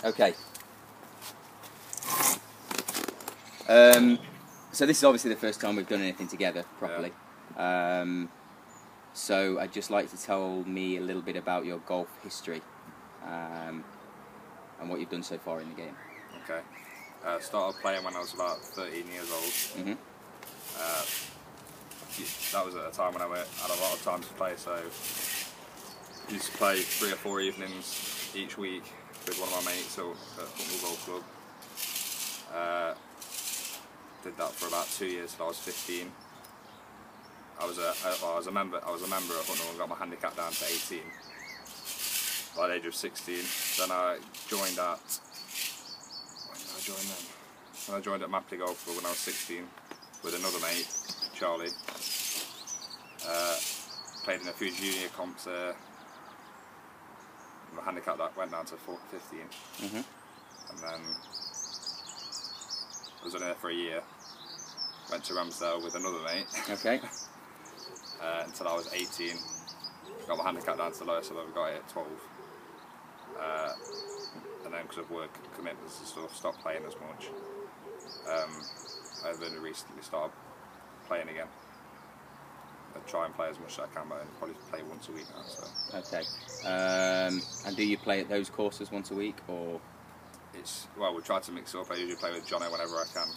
Okay. So this is obviously the first time we've done anything together properly. Yeah. So I'd just like to tell me a little bit about your golf history and what you've done so far in the game. Okay. Started playing when I was about 13 years old. Mm-hmm. That was at a time when I had a lot of time to play, so I used to play 3 or 4 evenings each week with one of my mates at Football Golf Club. Did that for about 2 years till I was 15. I was a member at Huntnall and got my handicap down to 18 by the age of 16. Then I joined at I joined at Mapley Golf Club when I was 16 with another mate, Charlie. Played in a few junior comps there. My handicap that went down to 15. Mm-hmm. And then I was only there for a year. Went to Ramsdale with another mate. Okay. Until I was 18. Got my handicap down to the lowest I've ever got it at 12. And then because of work commitments and stuff, stopped playing as much. I've only recently started playing again. I try and play as much as I can, but I probably play once a week now. So. Okay. And do you play at those courses once a week, or? Well, we try to mix it up. I usually play with Jono whenever I can.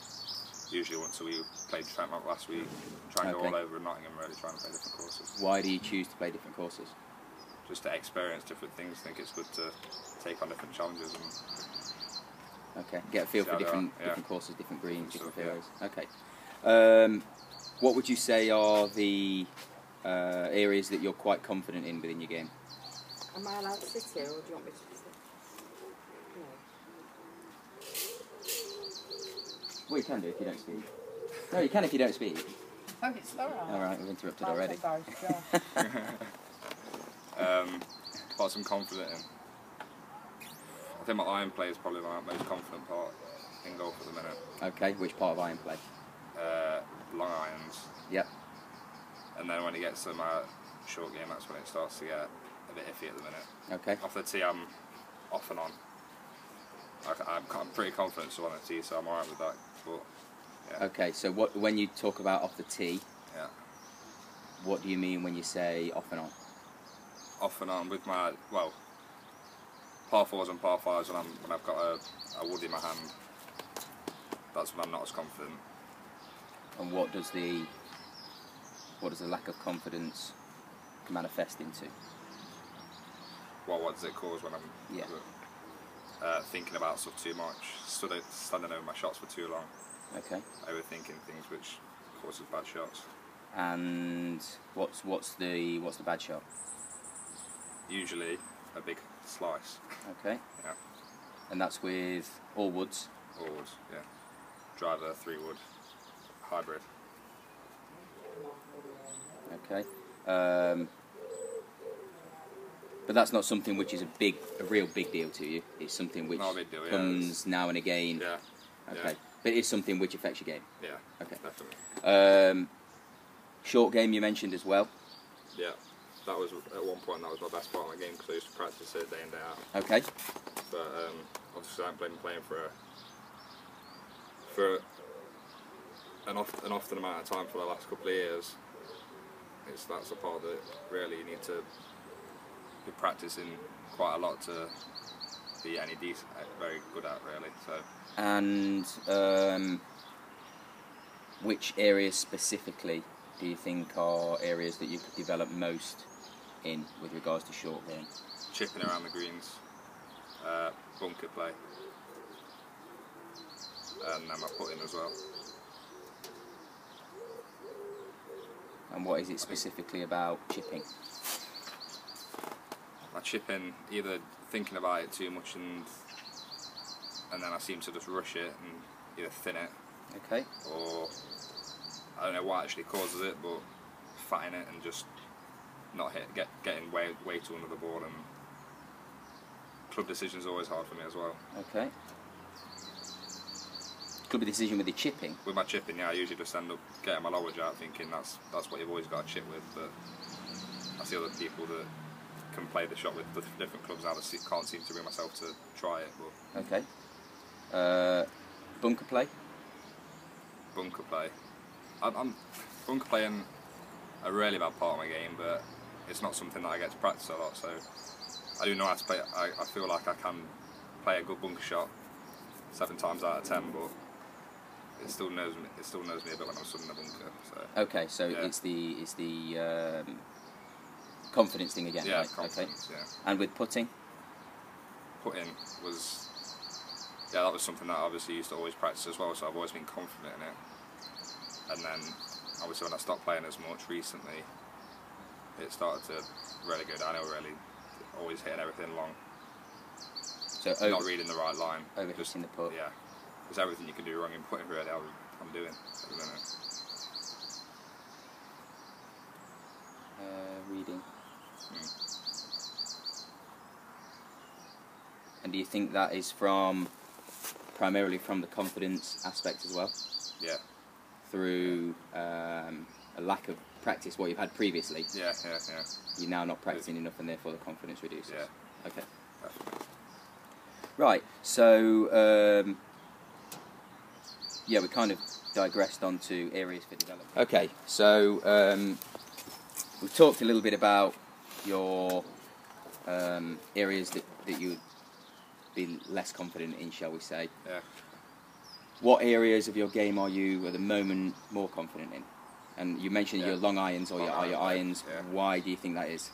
Usually once a week. Played Trentmont last week. Try and go all over Nottingham, really trying to play different courses. Why do you choose to play different courses? Just to experience different things. I think it's good to take on different challenges and. Okay. Get a feel for different courses, different greens, different fairways. Yeah. Okay. What would you say are the areas that you're quite confident in within your game? Am I allowed to sit here, or do you want me to sit? No. Well, you can do if you don't speak. No, you can if you don't speak. Oh, it's all right. All right, we've interrupted already. What I'm confident in. I think my iron play is probably my most confident part in golf at the minute. Okay, which part of iron play? Long irons. Yep. And then when it gets to my short game, that's when it starts to get a bit iffy at the minute. Okay. Off the tee, I'm off and on. I'm pretty confident still on the tee, so I'm alright with that. But, yeah. Okay, so when you talk about off the tee, yeah. What do you mean when you say off and on? Off and on with my, well, par 4s and par 5s when I've got a wood in my hand, that's when I'm not as confident. And what does the lack of confidence manifest into? What does it cause when I'm thinking about stuff too much, standing over my shots for too long? Okay. Overthinking things, which causes bad shots. And what's the bad shot? Usually a big slice. Okay. Yeah. And that's with all woods? All woods, yeah. Driver, 3-wood, hybrid. Okay. But that's not something which is a real big deal to you. It's something which comes now and again. Yeah. Okay. Yeah. But it's something which affects your game. Yeah. Okay. Definitely. Short game you mentioned as well. Yeah. That was at one point. That was my best part of my game because I used to practice it day in day out. Okay. But obviously, I'm playing for an often amount of time for the last couple of years. That's a part that really you need to be practicing quite a lot to be any decent, very good at, really. So. And which areas specifically do you think are areas that you could develop most in with regards to short game? Chipping around the greens, bunker play, and then my putting as well. And what is it specifically about chipping? My chipping, either thinking about it too much and then I seem to just rush it and either thin it. Okay. Or I don't know what actually causes it, but fatting it and just not getting way too under the ball, and club decision is always hard for me as well. Okay. Club decision with the chipping? With my chipping, yeah, I usually just end up getting my lower out thinking that's what you've always got to chip with, but I see other people that can play the shot with the different clubs. I just can't seem to bring myself to try it. But Okay. Bunker play? bunker play, I'm bunker playing a really bad part of my game, but it's not something that I get to practice a lot. So I do know how to play. I feel like I can play a good bunker shot 7 times out of 10, but it still knows me. It still knows me a bit when I'm stood in the bunker. So. Okay, so Yeah. it's the confidence thing again, Yeah, right? confidence, Okay. yeah. And with putting? Putting was, that was something that I obviously used to always practice as well, so I've always been confident in it. And then, obviously when I stopped playing as much recently, it started to really go downhill, really. Always hitting everything long, So not reading the right line. overhitting the putt. Yeah, because everything you can do wrong in putting, really, I'm doing at the minute. Reading. And do you think that is primarily from the confidence aspect as well? Yeah, Through a lack of practice, what you've had previously, yeah. you're now not practicing enough and therefore the confidence reduces? Yeah. Okay. Definitely. Right, so yeah, we kind of digressed onto areas for development. Okay, so we've talked a little bit about your areas that you would be less confident in, shall we say. Yeah. What areas of your game are you at the moment more confident in? And you mentioned Yeah. your long irons or Long your iron, irons. yeah. Why do you think that is?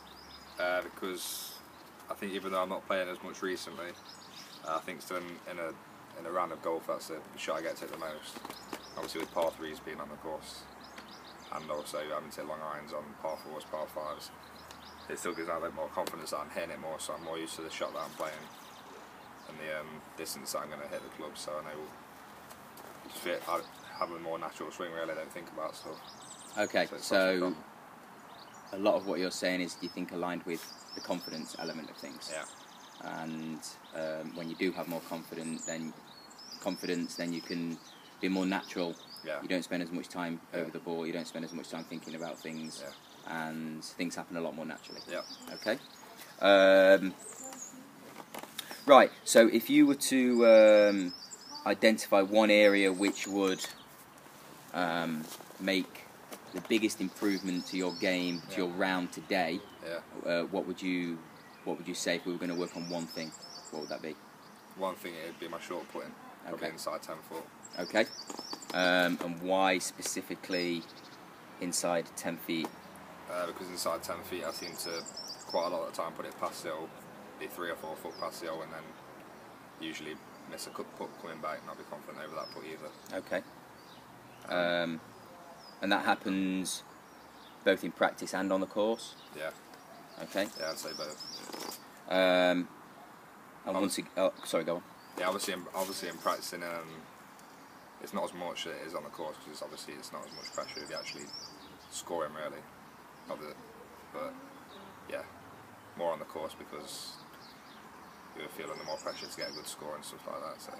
Because I think even though I'm not playing as much recently, I think still in a round of golf, that's the shot I get to hit the most. Obviously with par 3s being on the course, and also having to hit long irons on par 4s, par 5s, it still gives me a bit more confidence that I'm hitting it more, so I'm more used to the shot that I'm playing and the distance that I'm going to hit the club, so I know I have a more natural swing, really. I don't think about stuff. Okay, it's so actually a lot of what you're saying is, do you think, aligned with the confidence element of things? Yeah. And when you do have more confidence, then you can be more natural. Yeah. You don't spend as much time Yeah. over the ball. You don't spend as much time thinking about things, Yeah. and things happen a lot more naturally. Yeah. Okay. Right. So if you were to identify one area which would make the biggest improvement to your game, to Yeah. your round today, Yeah. what would you say if we were going to work on one thing? What would that be? One thing, it'd be my short putting, probably Okay. inside 10 foot. Okay. And why specifically inside 10 feet? Because inside 10 feet, I seem to quite a lot of the time put it past the hill, be 3 or 4 foot past the hill, and then usually miss a putt coming back, and not be confident over that putt either. Okay. And that happens both in practice and on the course? Yeah, Okay. yeah, I'd say both. And once sorry, go on. Yeah, obviously in practicing, it's not as much as it is on the course, because obviously it's not as much pressure if you actually scoring, really. But yeah, more on the course because you're feeling the more pressure to get a good score and stuff like that. So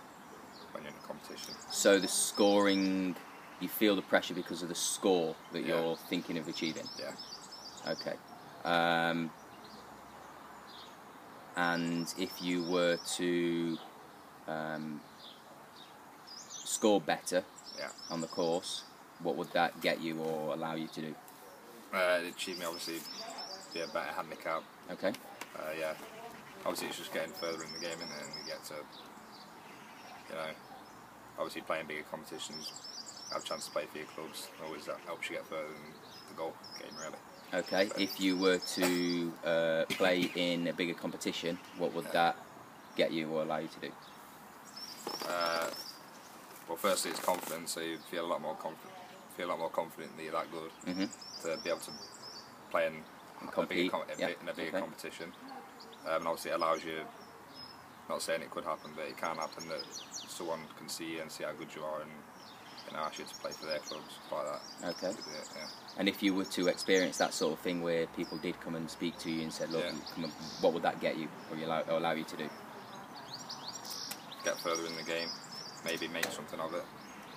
when you're in a competition. So the scoring, you feel the pressure because of the score that Yeah. you're thinking of achieving? Yeah. Okay. And if you were to score better Yeah. on the course, what would that get you or allow you to do? It achieved me obviously be a better handicap. Okay. Yeah. Obviously it's just getting further in the game, isn't it? And you get to, obviously playing bigger competitions, have a chance to play for your clubs, always that helps you get further in the golf game, really. Okay. If you were to play in a bigger competition, what would that get you or allow you to do? Well, firstly, it's confidence, so you feel a lot more confident that you're that good to be able to play in a bigger competition. And obviously, it allows you. Not saying it could happen, but it can happen that someone can see you and see how good you are, and ask you to play for their clubs, stuff like that. Okay. Yeah. And if you were to experience that sort of thing where people did come and speak to you and said, "Look, Yeah. come on," what would that get you or allow you to do? Get further in the game, maybe make something of it.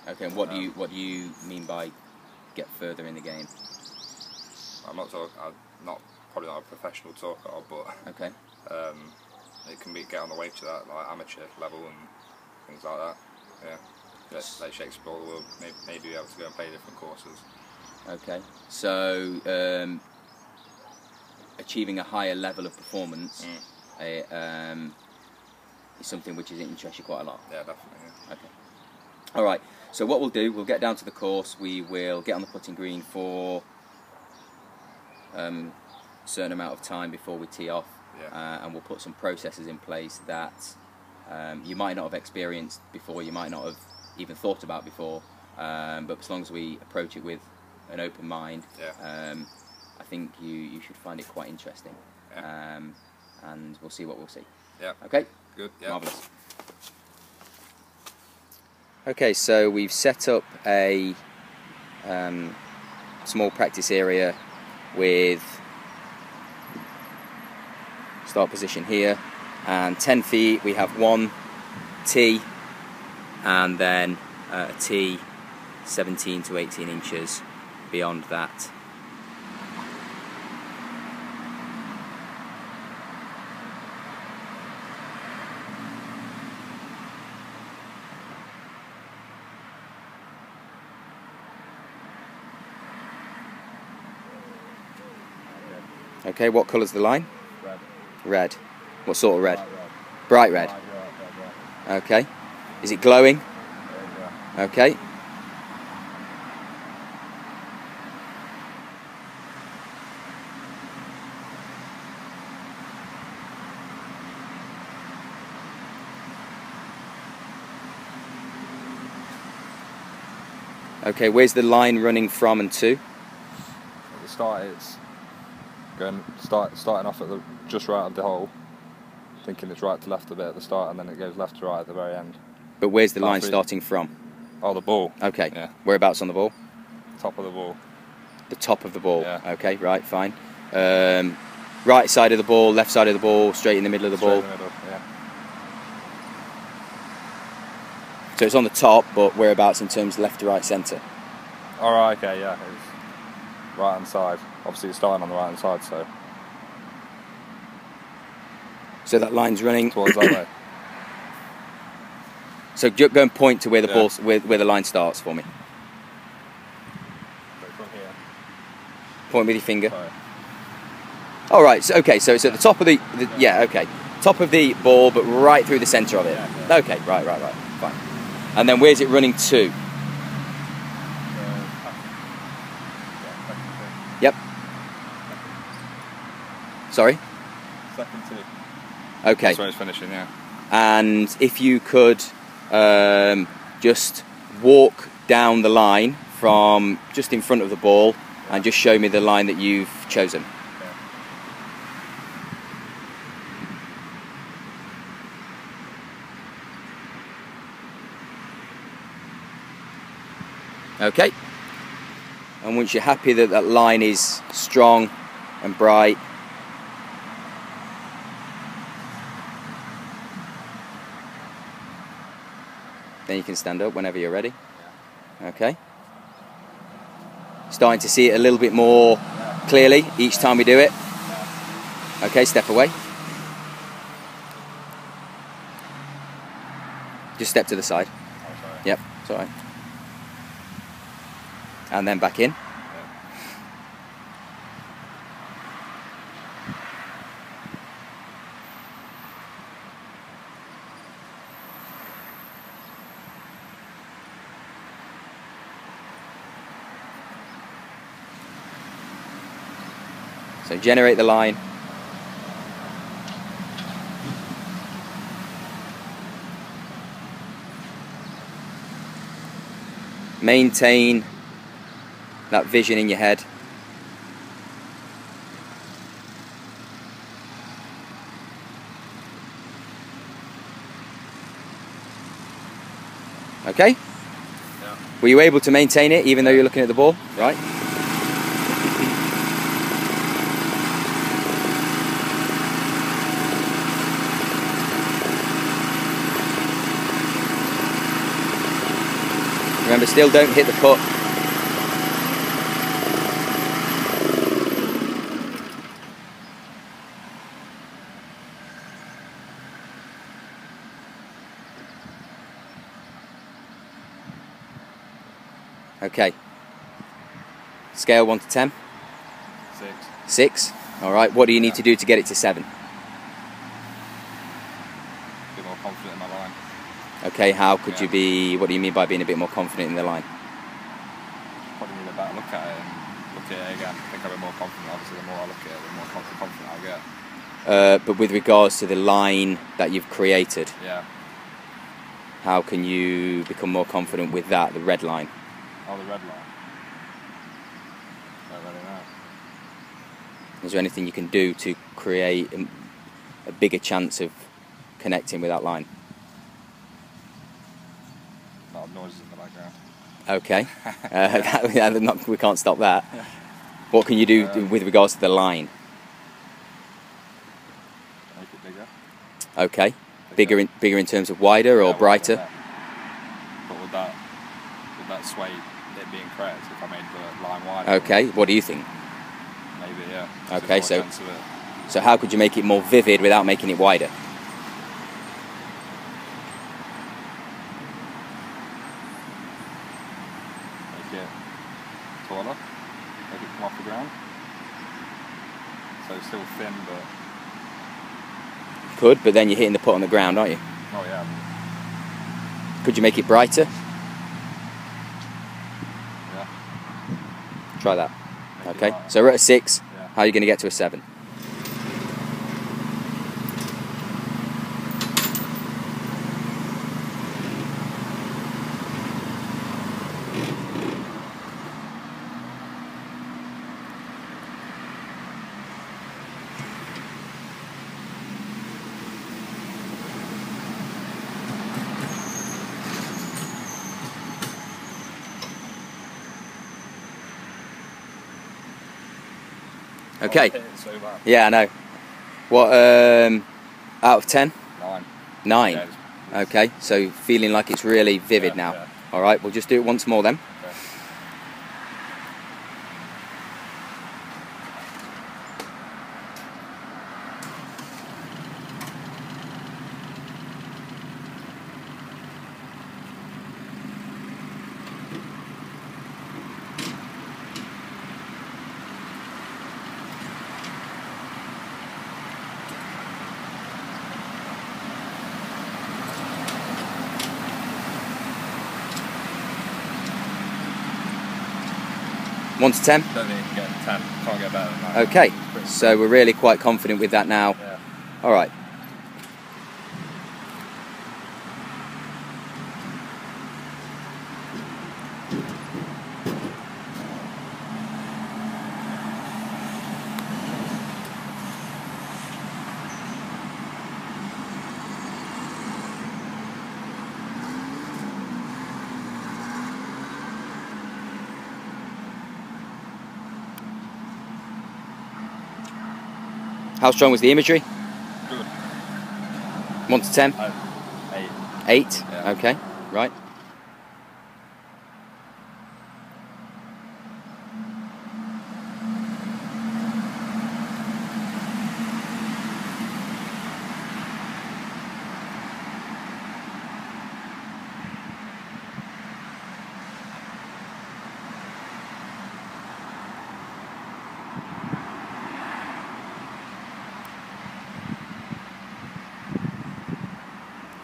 Okay. And what do you mean by get further in the game? I'm not probably not a professional tour car, but Okay. it can get on the way to that, like amateur level and things like that. Yeah. Let you explore the world, maybe be able to go and play different courses. Okay. So achieving a higher level of performance is something which interests you quite a lot. Yeah, definitely. Yeah. Okay. All right. So what we'll do, we'll get down to the course. We will get on the putting green for a certain amount of time before we tee off, and we'll put some processes in place that you might not have experienced before, you might not have even thought about before, but as long as we approach it with an open mind, I think you should find it quite interesting, and we'll see what we'll see. Yeah. Okay. Good. Yeah. Marvellous. Okay, so we've set up a small practice area with start position here, and 10 feet we have one tee, and then a tee 17 to 18 inches beyond that. Okay, what colour's the line? Red. Red. What sort of red? Bright red. Bright red. Bright red, Okay. Is it glowing? yeah. Okay. Okay, where's the line running from and to? At the start, it's starting off at just right of the hole, thinking it's right to left a bit at the start, and then it goes left to right at the very end. But where's the line Halfway. starting from? Oh, the ball. Okay. Yeah. Whereabouts on the ball? Top of the ball. The top of the ball. Yeah. Okay, right, fine. Right side of the ball, left side of the ball, straight in the middle of the Straight ball. in the middle. Yeah. So it's on the top, but whereabouts in terms of left to right centre? All right. Okay. Yeah. It's right hand side. Obviously, it's starting on the right hand side, so So that line's running. towards that way. So go and point to where the Yeah. ball, where the line starts for me. So from here. Point with your finger. Sorry. All right. So okay. So it's at the top of the yeah. Okay. Top of the ball, but right through the centre of it. Yeah. Okay. Right. Fine. And then where's it running to? Yep. Sorry. Second tee. Okay. That's where it's finishing. Yeah. And if you could just walk down the line from just in front of the ball and just show me the line that you've chosen. Okay. And once you're happy that that line is strong and bright, then you can stand up whenever you're ready. Okay. Starting to see it a little bit more clearly each time we do it. Okay, step away. Just step to the side. Oh, sorry. Yep, it's alright. And then back in. So generate the line. Maintain that vision in your head. Okay? Yeah. Were you able to maintain it even though you're looking at the ball? Right? Remember, still don't hit the putt. Okay. Scale 1 to 10? 6. 6. All right. What do you need to do to get it to 7? Be more confident in my line. Okay. How could you Yeah. be? What do you mean by being a bit more confident in the line? Probably need a better look at it and look at it again. I think I'll be more confident. Obviously, the more I look at it, the more confident I'll get. But with regards to the line that you've created, Yeah. how can you become more confident with that, the red line? Oh, the red line. Don't really know. Is there anything you can do to create a bigger chance of connecting with that line? A lot of noises in the background. Okay. We can't stop that. What can you do with regards to the line? Make it bigger. Okay. Bigger in terms of wider or Yeah, brighter? But would that sway it being correct if I made the line wider? Okay. What do you think? Maybe, yeah. Okay, There's so- more chance of it. So how could you make it more vivid without making it wider? Make it taller. Make it come off the ground. So it's still thin, but Could, but then you're hitting the putt on the ground, aren't you? oh yeah. Could you make it brighter? Yeah. Try that. Make it Okay. lighter. So we're at a 6. Yeah. How are you going to get to a 7? Okay. Hit it so bad. Yeah, I know. What, out of 10? 9. 9. Yeah, it's- Okay, so feeling like it's really vivid Yeah, now. yeah. All right, we'll just do it once more then. Okay. One to 10. Don't think you can get 10. Can't get better than that. Okay, so we're really quite confident with that now. Yeah. All right. How strong was the imagery? Good. 1 to 10. 8. 8. Yeah. Okay, right.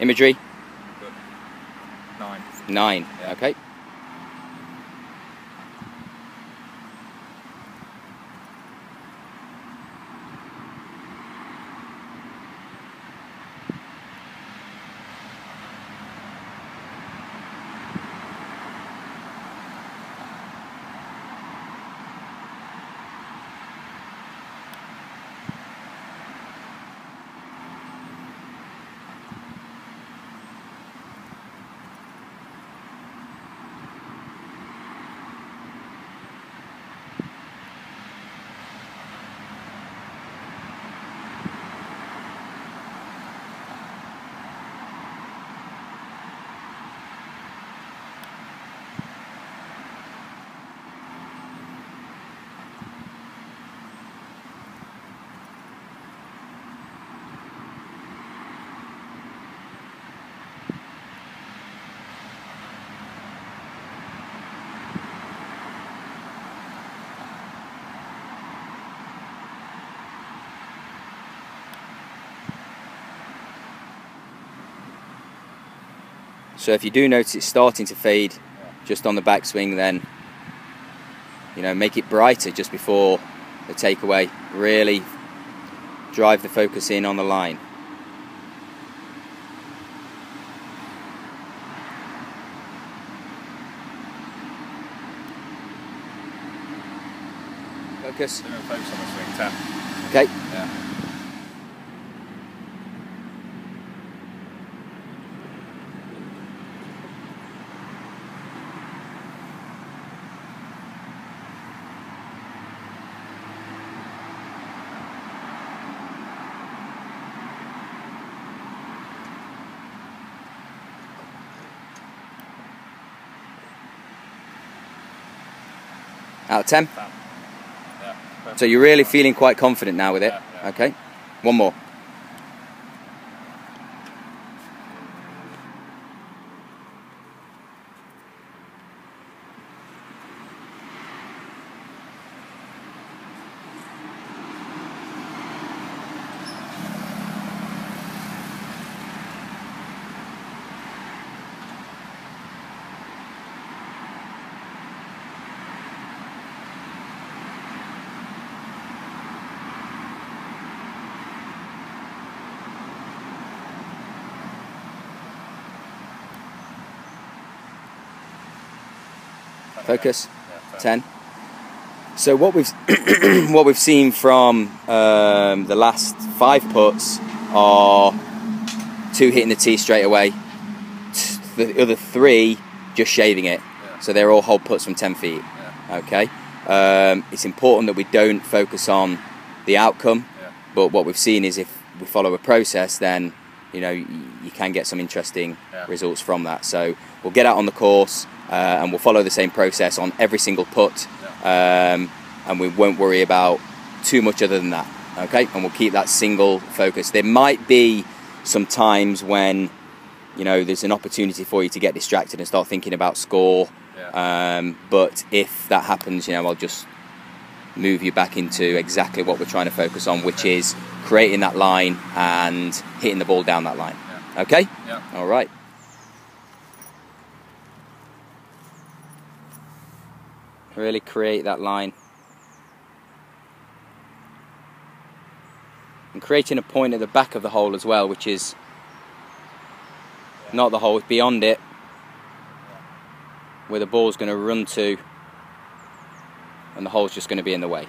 Imagery? Good. 9. 9. Yeah. Okay. So if you do notice it's starting to fade just on the backswing, then make it brighter just before the takeaway. Really drive the focus in on the line. Focus. Focus on the swing 10. Okay. Yeah. Out of 10? Yeah. So you're really feeling quite confident now with it? Yeah. Okay. One more. Focus. Yeah, 10. So what we've what we've seen from the last 5 putts are 2 hitting the tee straight away, the other 3 just shaving it. Yeah. So they're all whole putts from 10 feet. Yeah. Okay. It's important that we don't focus on the outcome, but what we've seen is if we follow a process, then you can get some interesting results from that. So we'll get out on the course and we'll follow the same process on every single putt, and we won't worry about too much other than that. Okay, and we'll keep that single focus. There might be some times when there's an opportunity for you to get distracted and start thinking about score, but if that happens, I'll just move you back into exactly what we're trying to focus on, which is creating that line and hitting the ball down that line. Okay? Yeah. All right. Really create that line. And creating a point at the back of the hole as well, which is not the hole, it's beyond it, where the ball's going to run to, and the hole's just going to be in the way.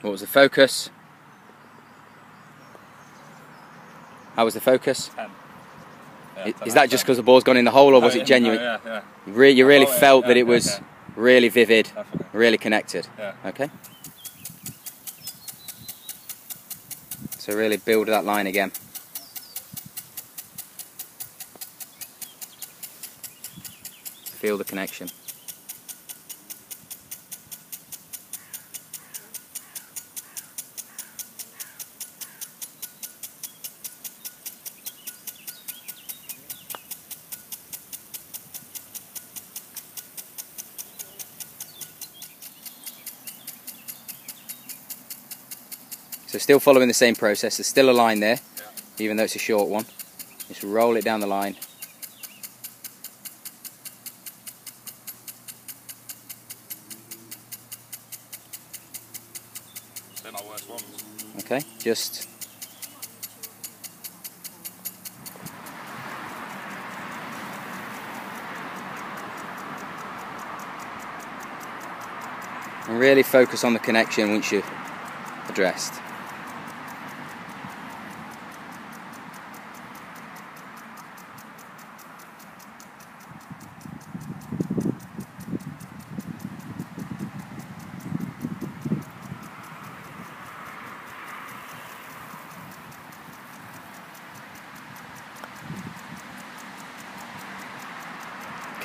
What was the focus? How was the focus? 10. Yeah, Is that just because the ball's gone in the hole, or was it genuine? Yeah. You really Oh, yeah, felt that yeah, it was yeah. really vivid, Definitely. really connected. Yeah. Okay. So really build that line again. Feel the connection. So still following the same process, there's still a line there, even though it's a short one. Just roll it down the line. They're my worst ones. Okay, just and really focus on the connection once you've addressed.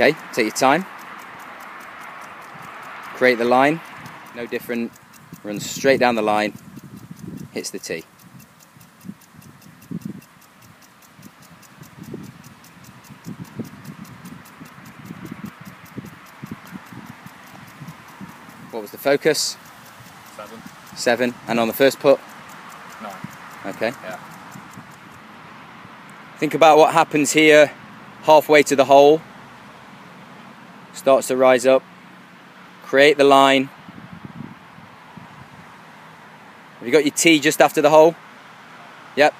Okay, take your time. Create the line, no different runs straight down the line, hits the tee. What was the focus? 7. 7. And on the first putt? 9. Okay. Yeah. Think about what happens here halfway to the hole. Starts to rise up. Create the line. Have you got your tee just after the hole? Yep.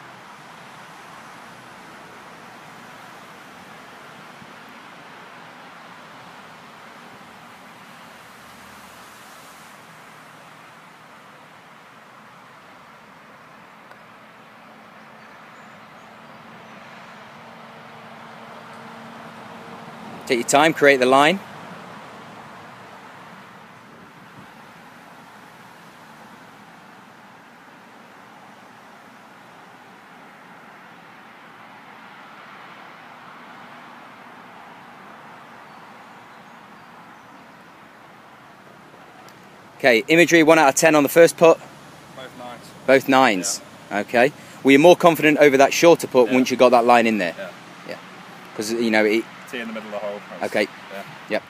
Take your time, create the line. Okay, imagery 1 out of 10 on the first putt. Both 9s. Both 9s. Yeah. Okay. Were you more confident over that shorter putt once you got that line in there? Yeah. Yeah. Because you know it. Tee in the middle of the hole. Okay. Yeah. Yep.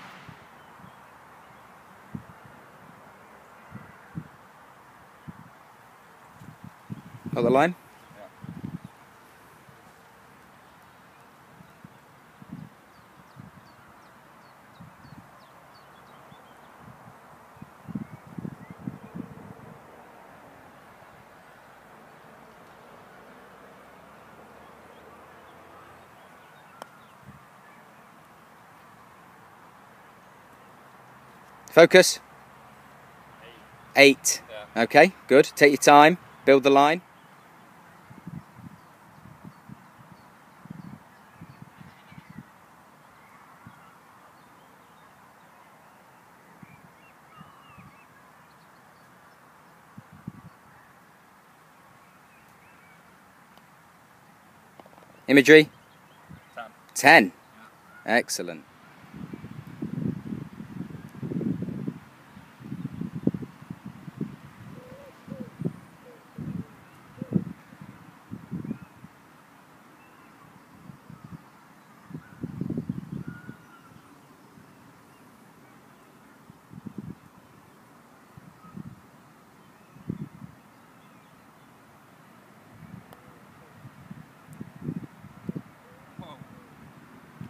Got the line? Yeah. Focus. 8. Yeah. Okay, good. Take your time. Build the line. Imagery? 10. 10. Excellent.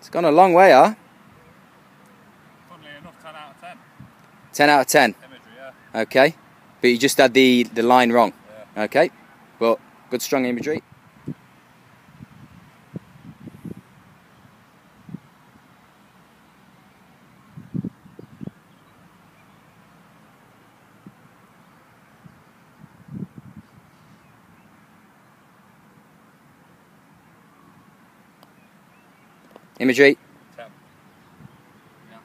It's gone a long way, huh? Funnily enough, 10 out of 10. 10 out of 10. Imagery, yeah. Okay. But you just had the line wrong. Yeah. Okay. But good strong imagery. Imagery. 10. Yeah.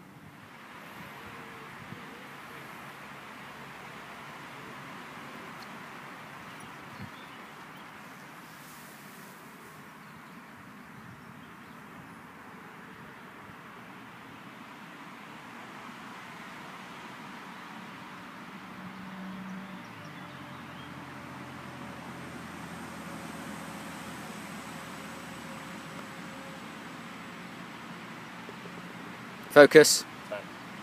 Focus. 10.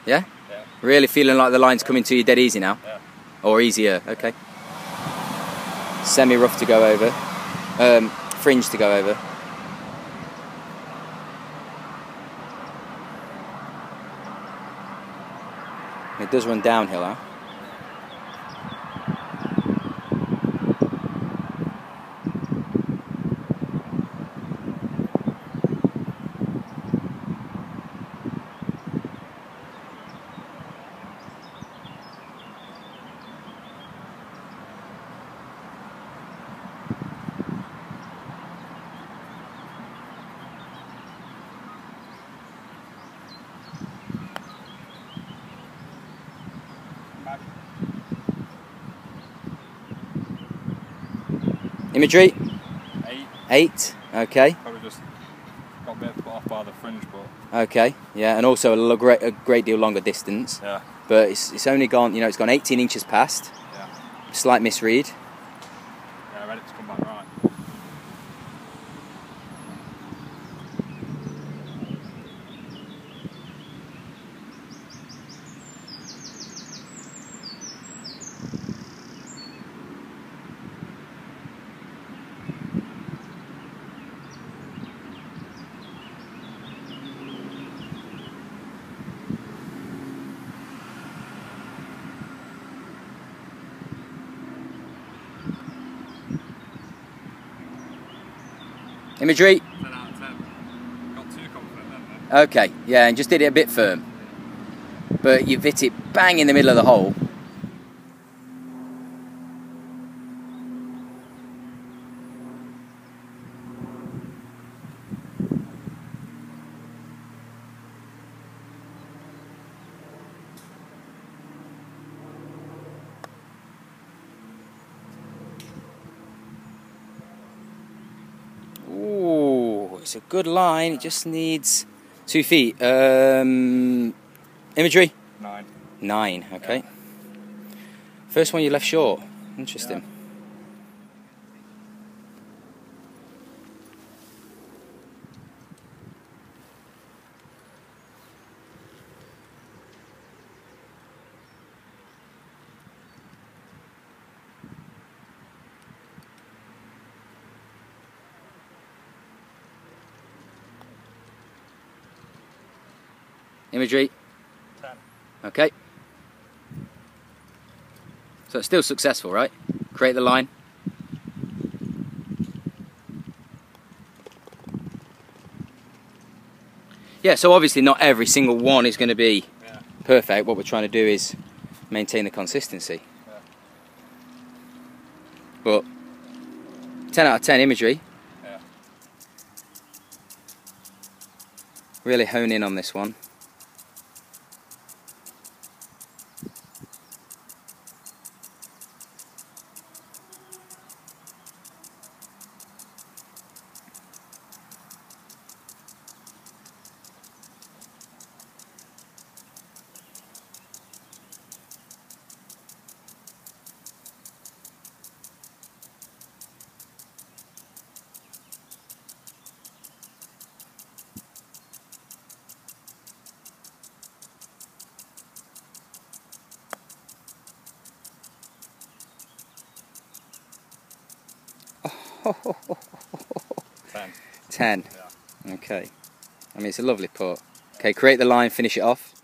Yeah? Yeah. Really feeling like the line's coming to you dead easy now? Yeah. Or easier, okay. Semi-rough to go over. Fringe to go over. It does run downhill, huh? Imagery? 8. 8. Okay. Probably just got a bit put off by the fringe, but Okay. Yeah, and also a great deal longer distance. yeah. But it's only gone. You know, it's gone 18 inches past. Yeah. Slight misread. Yeah, I read it to come back right. Imagery. 10 out of 10. Got too confident then, though. Okay, yeah, and just did it a bit firm. But you've hit it bang in the middle of the hole. Ooh, it's a good line. It just needs 2 feet. Imagery? 9. 9, okay. First one you left short. Interesting. Imagery? 10. Okay. So it's still successful, right? Create the line. Yeah, so obviously not every single one is going to be perfect. What we're trying to do is maintain the consistency. Yeah. But 10 out of 10 imagery. Yeah. Really hone in on this one. Ten. 10. Yeah. Okay. I mean, it's a lovely putt. Okay, create the line, finish it off.